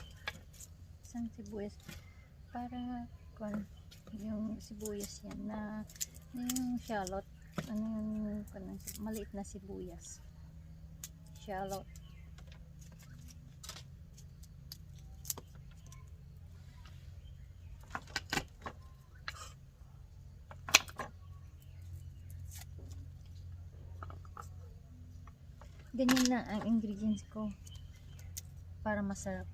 Isang sibuyas. Para yung sibuyas yan na yung shallot. Ano yung maliit na sibuyas. Shallot. Ganyan na ang ingredients ko para masarap.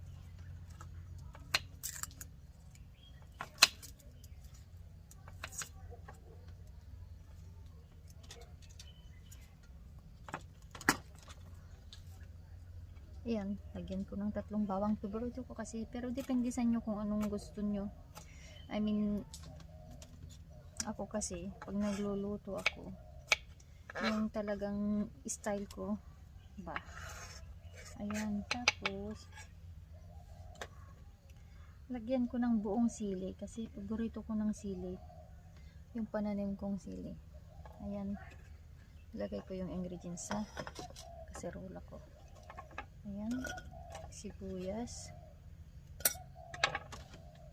Ayan, lagyan ko ng 3 bawang. Favorito ko kasi, pero depende sa inyo kung anong gusto nyo. I mean, ako kasi, pag nagluluto ako, yung talagang style ko, ba? Ayan, tapos lagyan ko ng buong sili kasi paborito ko ng sili, yung pananim kong sili. Ayan, lagay ko yung ingredients sa kaserola ko. Ayan, sibuyas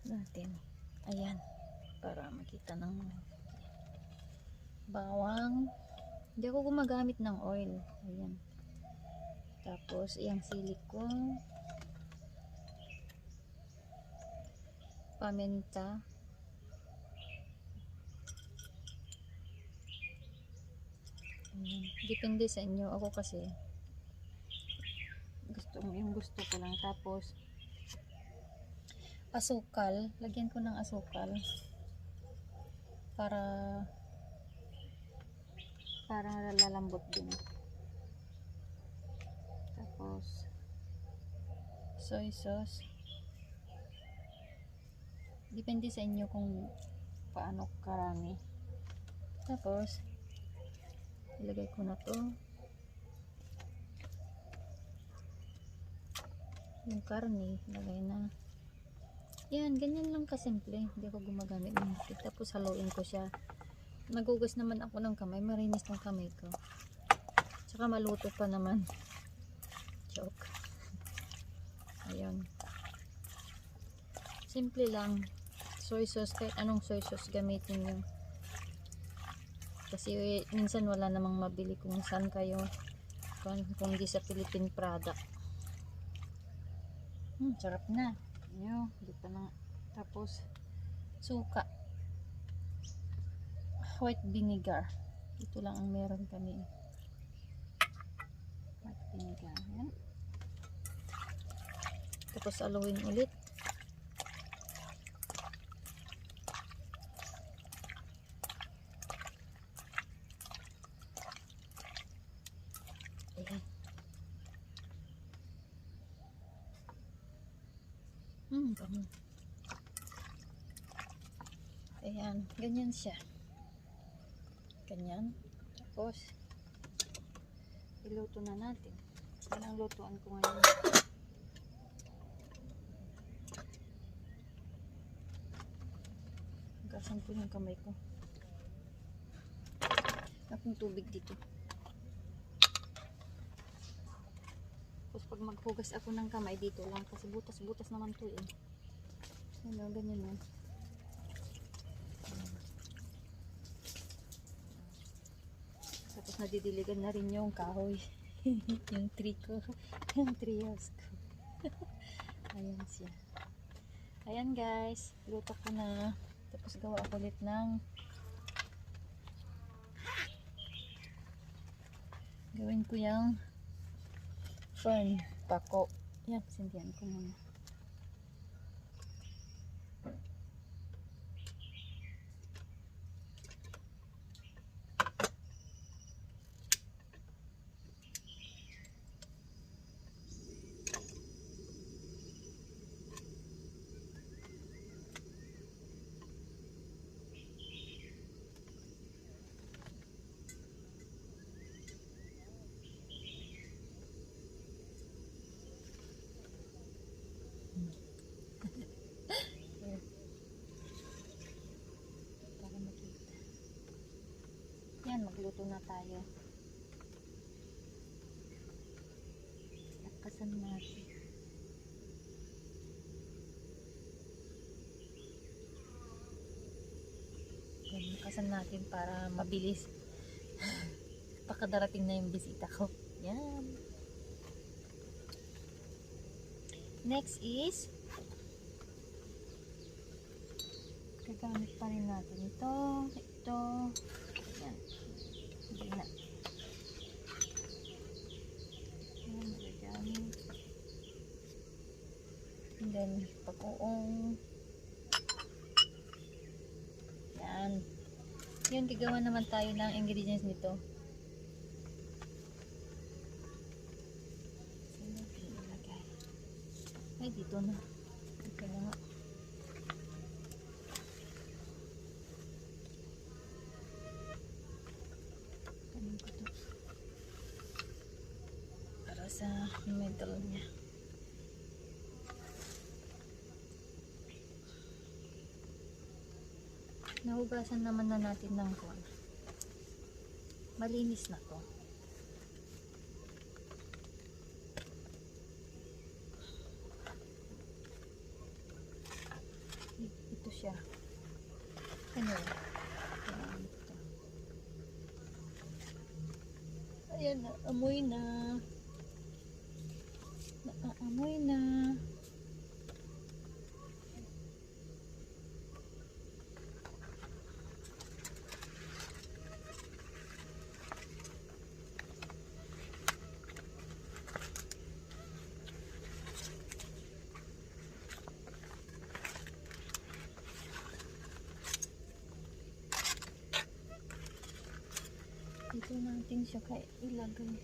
natin. Ayan, para makita ng bawang. Hindi ako gumagamit ng oil. Ayan. Tapos, iyang sili ko. Paminta. Ayan. Depende sa inyo. Ako kasi, yung gusto ko lang. Tapos, asukal. Lagyan ko ng asukal. Para lalambot din. Tapos soy sauce. Depende sa inyo kung paano karami. Tapos ilagay ko na to yung karne. Ilagay na. Yan, ganyan lang kasimple. Hindi ako gumagamit ng stick. Tapos haluin ko siya. Nagugas naman ako ng kamay. Marinis ng kamay ko. Tsaka maluto pa naman. Joke. Ayun. Simple lang. Soy sauce. Kahit anong soy sauce gamitin nyo. Kasi minsan wala namang mabili kung saan kayo. Kung di sa Philippine product. Sarap na. Nyo, dito na. Tapos, suka. White vinegar. Ito lang ang meron kami. White vinegar. Yan. Tapos, aluin ulit. Ayan. Bango. Ayan, ganyan siya. Ganyan. Tapos, iluto na natin. Yan ang lutuan ko ngayon. Gasan ko yung kamay ko. Akong tubig dito. Tapos pag maghugas ako ng kamay dito lang kasi butas-butas naman to eh. Ano, ganyan na. Tapos nadidiligan na rin yung kahoy. Yung tree ko. Yung treehouse ko. Ayan siya. Ayan guys. Luto ko na. Tapos gawa ako ulit ng gawin ko yung fern pako. Yan, sindihan ko muna. Para makita. Yan, magluto na tayo. Lakasan natin. Yan, lakasan natin para mabilis. Pakadarating na yung bisita ko. Yan. Next is gagamit pa rin natin ito. Yan. Hindi na. Yan, gagamit. And then, pag-uong. Yan. Yan, gagawa naman tayo ng ingredients nito. Saan natin ilagay? Ay, dito na. Okay na nga. Kanin ko to. Para sa middle niya. Nahugasan naman na natin ng kuwan. Malinis na to. Ito siya. Ano? Ayan, ito. Ayan, naamoy na. Naamoy na. Dito natin siya kaya ilagay.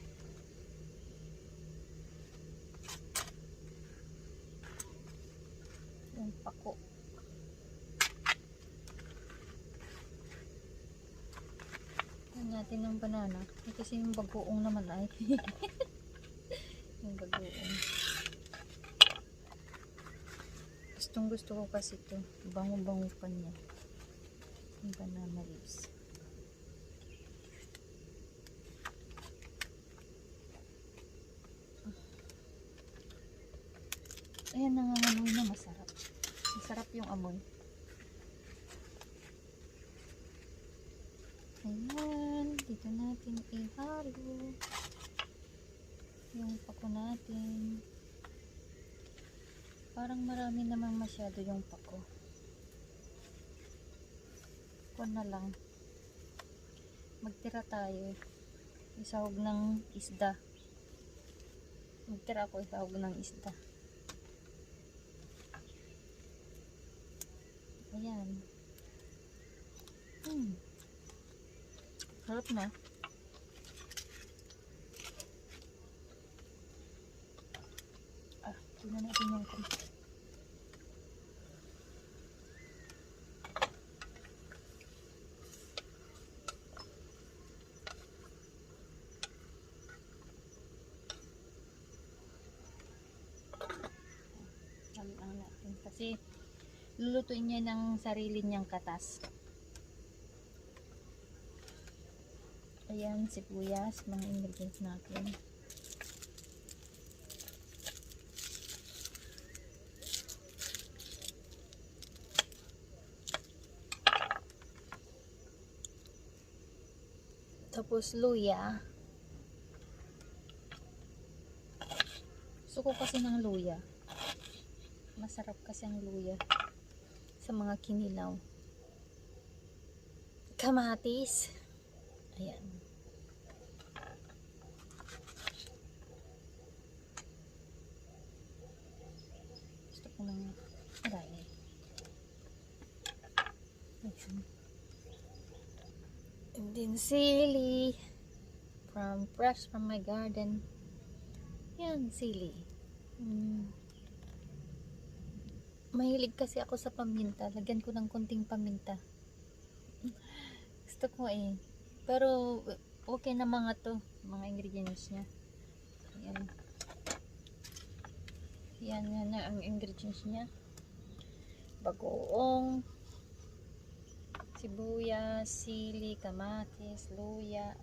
Yung pako. Tignan natin ng banana. Kasi yung bagoong naman ay. Yung bagoong. Gustong gusto ko kasi ito. Bango-bango pa niya. Yung banana leaves. Ayan, nangangamoy na masarap. Masarap yung amoy. Ayan, dito natin ihalo yung pako natin. Parang marami namang masyado yung pako. Kuwan na lang. Magtira tayo. Isahog ng isda. Magtira ako isahog ng isda. Ayan. Harap na. Tignan natin yung konti. Haluan natin kasi lulutuin niya ng sarili niyang katas. Ayan, sibuyas, mga ingredients natin. Tapos luya. Gusto ko kasi ng luya. Masarap kasi ang luya sa mga kinilaw. Kamatis. Ayan. Gusto ko ng marami. Ayan. And then sili fresh from my garden. Yan, sili. Mahilig kasi ako sa paminta. Lagyan ko ng konting paminta. Gusto ko eh. Pero okay na mga to, mga ingredients niya. Ayan. Yan na ang ingredients niya. Bagoong, sibuyas, sili, kamatis, luya,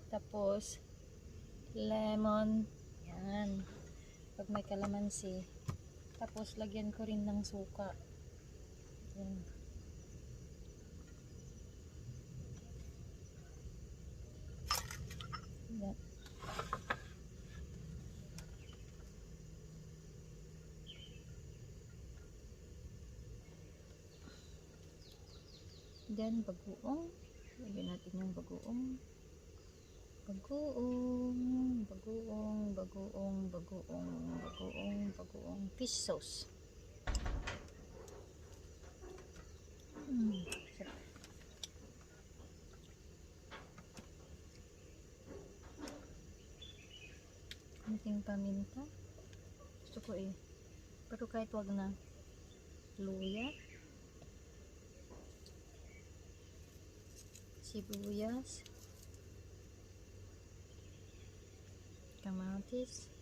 tapos lemon, yan, pag may kalamansi, tapos lagyan ko rin ng suka, yan. Yan. Then, bagoong. Lagyan natin yung bagoong. Bagoong. Fish sauce. Sarap. Konting paminta. Gusto ko eh. Pero kahit wag na. Luya. Sibuyas, kamatis,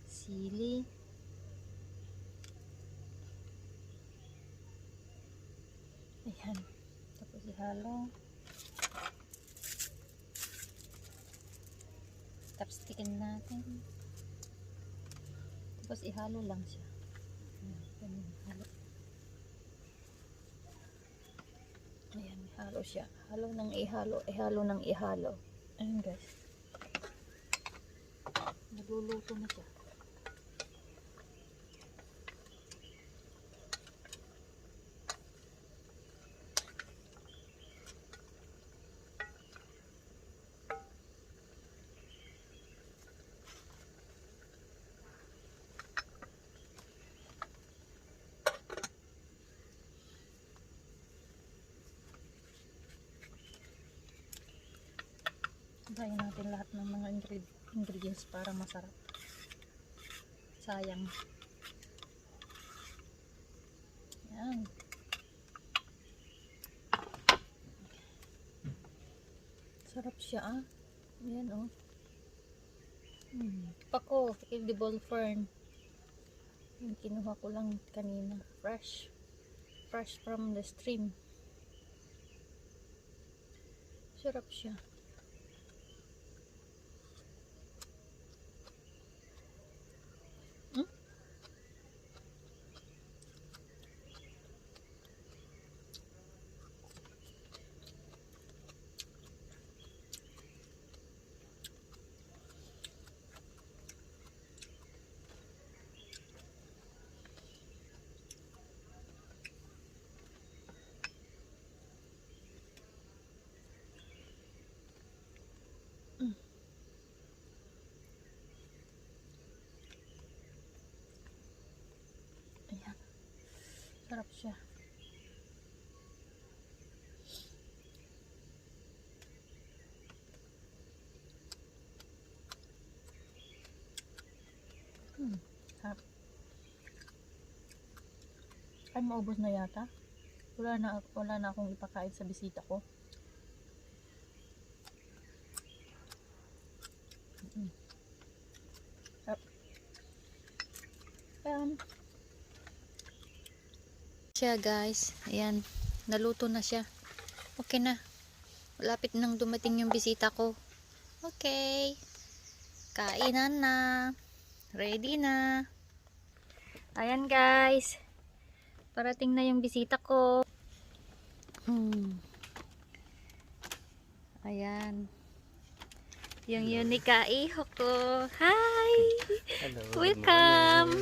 sili, ayan, tapos ihalo, tapos tikin natin, tapos ihalo lang siya. Ayan, ihalo. Ayan, ihalo siya. Halo ng ihalo. Ihalo ng ihalo. Ayan guys. Nagluluto na siya. Tayo natin lahat ng mga ingredients para masarap. Sayang. Yan. Sarap siya ah. Yan oh. Pako, edible fern. Yung kinuha ko lang kanina. Fresh. Fresh from the stream. Sarap siya. Sarap siya. Sarap. Ay, maubos na yata. Wala na akong ipakain sa bisita ko. Sarap. Ayan. Siya guys. Ayan. Naluto na siya. Okay na. Malapit nang dumating yung bisita ko. Okay. Kainan na. Ready na. Ayan guys. Parating na yung bisita ko. Ayan. Yung Unica iho ko. Hi! Hello. Welcome!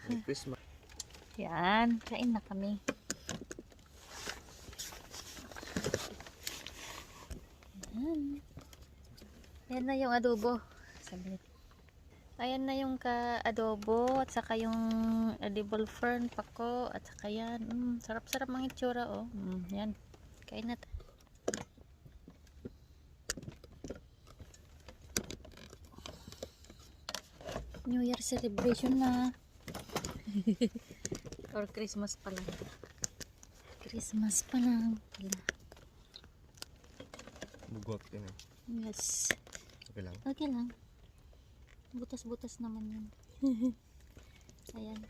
Merry Christmas. Yan. Kain na kami. Ayan. Ayan na yung adobo. Sabi. Ayan na yung ka-adobo at saka yung edible fern pako at saka yan. Sarap-sarap mga itsura oh. Yan. Kain na. New Year celebration na. Or Christmas pa lang. Christmas pa lang. Bugot ka na. Yes. Okay lang. Okay lang. Butas-butas naman yun. Ayan.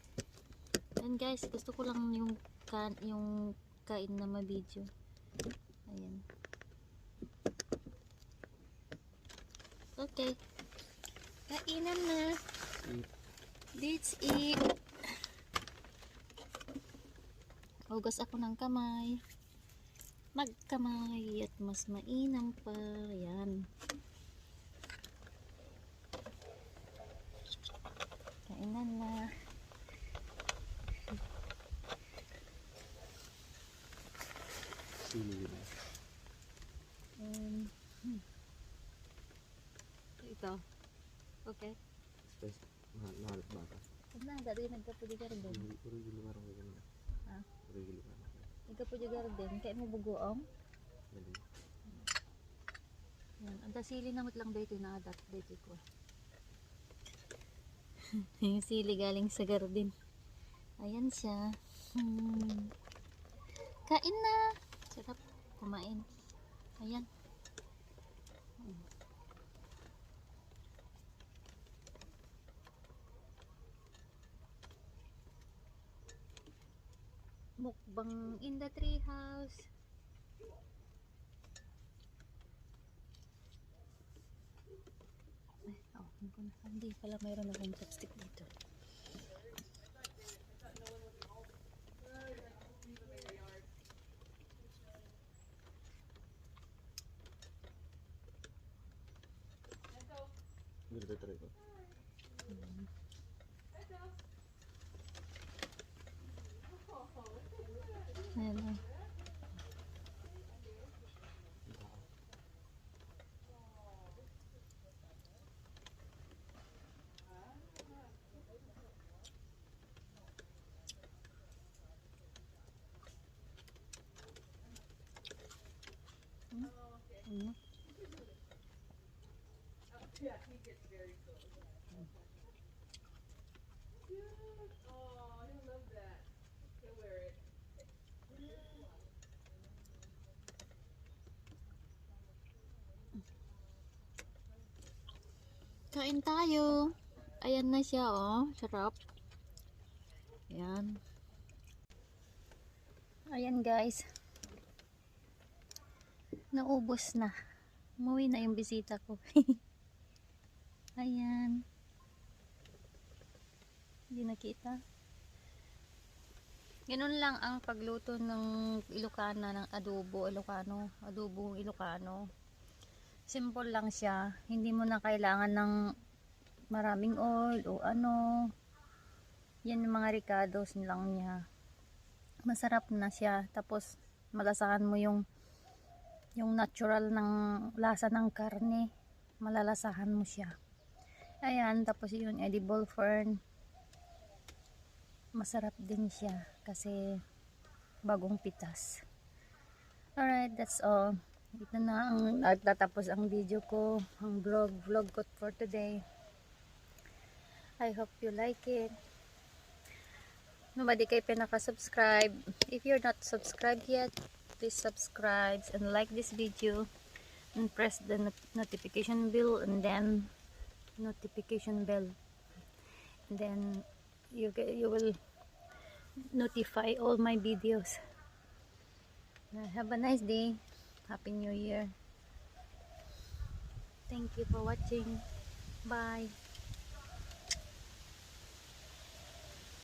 Ayan guys, gusto ko lang yung kain na ma-video. Ayan. Okay. Kainan na. Let's eat. Hugas ako ng kamay. Magkamay at mas mainam pa. Ayan. Kainan na. Ito. Okay. Space. Nahalap ba ka? Huwag na, dati nagkapuji garden. Puro gili marang ko ganun. Ha? Puro gili marang ko. Nagkapuji garden, kaya mo bugoong. Dali. Yan. Ang sili namot lang dito na adat dito ko. Yung sili galing sa garden. Ayan siya. Kain na. Sarap kumain. Ayan. Mukbang in the tree house. Ay, hindi pala mayroon akong chopstick dito. Dito try ko. Ayan o. Kain tayo. Ayan na siya oh. Sarap. Ayan. Ayan guys. Naubos na. Umuwi na yung bisita ko. Ayan. Hindi nakita. Ganun lang ang pagluto ng Ilocana, ng adobo Ilocano. Adobo Ilocano. Simple lang siya. Hindi mo na kailangan ng maraming oil o ano. Yan yung mga ricados lang niya. Masarap na siya. Tapos malasahan mo yung natural ng lasa ng karne. Malalasahan mo siya. Ayan. Tapos yung edible fern. masarap din siya kasi bagong pitas. Alright, that's all. Ito na ang nagtatapos ang video ko, ang vlog ko for today. I hope you like it. Nobody kayo pinaka-subscribe. If you're not subscribed yet, please subscribe and like this video and press the notification bell and then you will notify all my videos. Have a nice day. Happy New Year. Thank you for watching. Bye.